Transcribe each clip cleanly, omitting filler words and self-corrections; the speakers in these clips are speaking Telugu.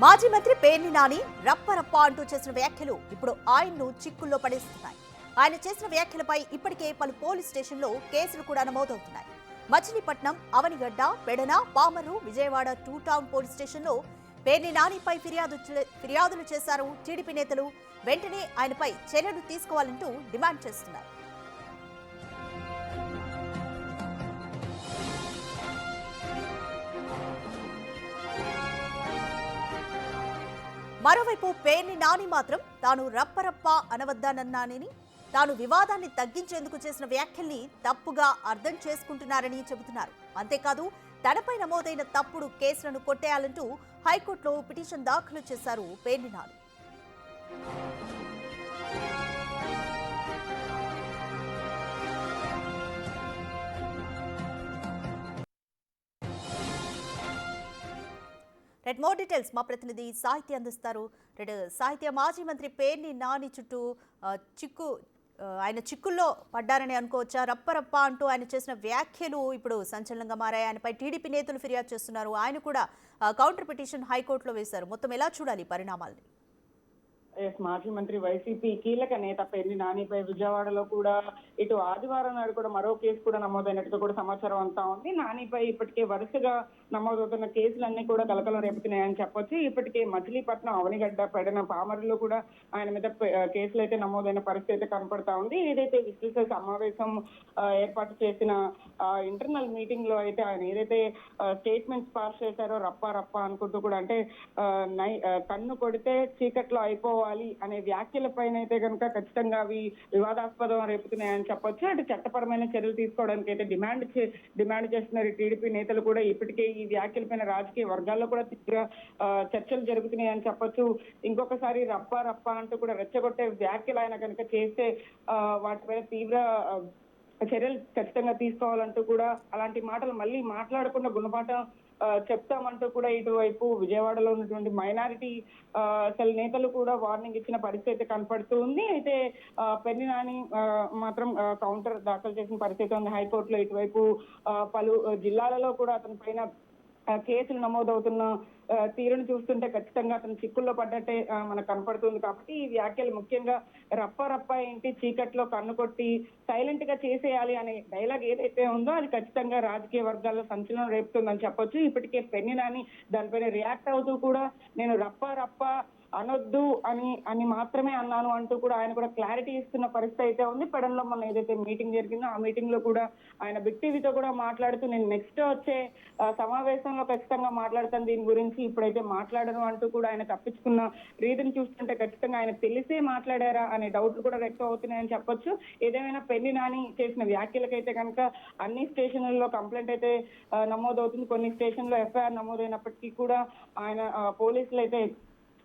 మాజీ మంత్రి పేర్ని నాని రప్పరప్ప అంటూ చేసిన వ్యాఖ్యలు ఇప్పుడు ఆయన్ను చిక్కుల్లో పడేస్తున్నాయి. ఆయన చేసిన వ్యాఖ్యలపై ఇప్పటికే పలు పోలీస్ స్టేషన్లో కేసులు కూడా నమోదవుతున్నాయి. మచిలీపట్నం, అవనిగడ్డ, పెడన, పామరు, విజయవాడ 2 టౌన్ పోలీస్ స్టేషన్లో పేర్ని నానిపై ఫిర్యాదులు చేశారు టీడీపీ నేతలు. వెంటనే ఆయనపై చర్యలు తీసుకోవాలంటూ డిమాండ్ చేస్తున్నారు. మరోవైపు పేర్ని నాని మాత్రం తాను రప్పరప్ప అనవద్దనన్నానని, తాను వివాదాన్ని తగ్గించేందుకు చేసిన వ్యాఖ్యల్ని తప్పుగా అర్థం చేసుకుంటున్నారని చెబుతున్నారు. అంతేకాదు తనపై నమోదైన తప్పుడు కేసులను కొట్టేయాలంటూ హైకోర్టులో పిటిషన్ దాఖలు చేశారు Perni Nani. Red more details మా ప్రతినిధి సాహిత్య అందిస్తారు. రెడ్ సాహిత్య, మాజీ మంత్రి పేర్ని నాని చుట్టూ ఆయన చిక్కుల్లో పడ్డారని అనుకోవచ్చా? రప్పరప్ప అంటూ ఆయన చేసిన వ్యాఖ్యలు ఇప్పుడు సంచలనంగా మారాయి. ఆయనపై టీడీపీ నేతలు ఫిర్యాదు చేస్తున్నారు. ఆయన కూడా కౌంటర్ పిటిషన్ హైకోర్టులో వేశారు. మొత్తం ఎలా చూడాలి పరిణామాల్ని? మాజీ మంత్రి వైసీపీ కీలక నేత పేర్ని నానిపై విజయవాడలో కూడా ఇటు ఆదివారం నాడు కూడా మరో కేసు కూడా నమోదైనట్టుగా కూడా సమాచారం అంతా ఉంది. నానిపై ఇప్పటికే వరుసగా నమోదవుతున్న కేసులన్నీ కూడా కలకలం రేపుతున్నాయని చెప్పొచ్చు. ఇప్పటికే మచిలీపట్నం, అవనిగడ్డ, పెడన, పామరులో కూడా ఆయన మీద కేసులు అయితే నమోదైన పరిస్థితి అయితే కనపడతా ఉంది. ఏదైతే విశ్లేషణ సమావేశం ఏర్పాటు చేసిన ఇంటర్నల్ మీటింగ్ లో అయితే ఆయన ఏదైతే స్టేట్మెంట్స్ పాస్ చేశారో రప్ప రప్ప అనుకుంటూ కూడా, అంటే కన్ను కొడితే చీకట్లో అయిపోవాలి అనే వ్యాఖ్యల పైన అయితే కనుక ఖచ్చితంగా అవి వివాదాస్పదం రేపుతున్నాయని చెప్పొచ్చు. అటు చట్టపరమైన చర్యలు తీసుకోవడానికి అయితే డిమాండ్ చేస్తున్నారు టీడీపీ నేతలు కూడా. ఇప్పటికే ఈ వ్యాఖ్యలపైన రాజకీయ వర్గాల్లో కూడా తీవ్ర చర్చలు జరుగుతున్నాయని చెప్పొచ్చు. ఇంకొకసారి రప్ప రప్ప అంటూ కూడా రెచ్చగొట్టే వ్యాఖ్యలు ఆయన కనుక చేస్తే వాటిపైన తీవ్ర చర్యలు ఖచ్చితంగా తీసుకోవాలంటూ కూడా, అలాంటి మాటలు మళ్ళీ మాట్లాడకుండా గుణపాఠం చెప్తామంటూ కూడా ఇటువైపు విజయవాడలో ఉన్నటువంటి మైనారిటీ సెల్ నేతలు కూడా వార్నింగ్ ఇచ్చిన పరిస్థితి కనపడుతూ ఉంది. అయితే పేర్ని నాని మాత్రం కౌంటర్ దాఖలు చేసిన పరిస్థితి ఉంది హైకోర్టులో. ఇటువైపు పలు జిల్లాలలో కూడా అతని పైన కేసులు నమోదవుతున్న తీరును చూస్తుంటే ఖచ్చితంగా అతను చిక్కుల్లో పడ్డట్టే మనకు కనపడుతుంది. కాబట్టి ఈ వ్యాఖ్యలు ముఖ్యంగా రప్ప రప్ప ఏంటి, చీకట్లో కన్ను కొట్టి సైలెంట్ గా చేసేయాలి అనే డైలాగ్ ఏదైతే ఉందో అది ఖచ్చితంగా రాజకీయ వర్గాల్లో సంచలనం రేపుతుందని చెప్పొచ్చు. ఇప్పటికే పేర్ని నాని దానిపైన రియాక్ట్ అవుతూ కూడా నేను రప్ప రప్ప అనొద్దు అని మాత్రమే అన్నాను అంటూ కూడా ఆయన కూడా క్లారిటీ ఇస్తున్న పరిస్థితి అయితే ఉంది. పెడన్లో మొన్న ఏదైతే మీటింగ్ జరిగిందో ఆ మీటింగ్ లో కూడా ఆయన బిగ్ టీవీతో కూడా మాట్లాడుతూ నేను నెక్స్ట్ వచ్చే సమావేశంలో ఖచ్చితంగా మాట్లాడతాను దీని గురించి, ఇప్పుడైతే మాట్లాడను అంటూ కూడా ఆయన తప్పించుకున్న రీతిని చూస్తుంటే ఖచ్చితంగా ఆయన తెలిసే మాట్లాడారా అనే డౌట్లు కూడా వ్యక్తం అవుతున్నాయని చెప్పొచ్చు. ఏదేమైనా పేర్ని నాని చేసిన వ్యాఖ్యలకైతే కనుక అన్ని స్టేషన్లలో కంప్లైంట్ అయితే నమోదవుతుంది. కొన్ని స్టేషన్లో ఎఫ్ఐఆర్ నమోదైనప్పటికీ కూడా ఆయన పోలీసులు అయితే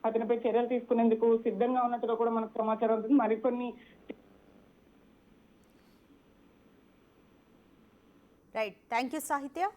అతనిపై చర్యలు తీసుకునేందుకు సిద్ధంగా ఉన్నట్టుగా కూడా మనకు సమాచారం ఉంటుంది. మరికొన్ని రైట్, థ్యాంక్ యూ సాహిత్య.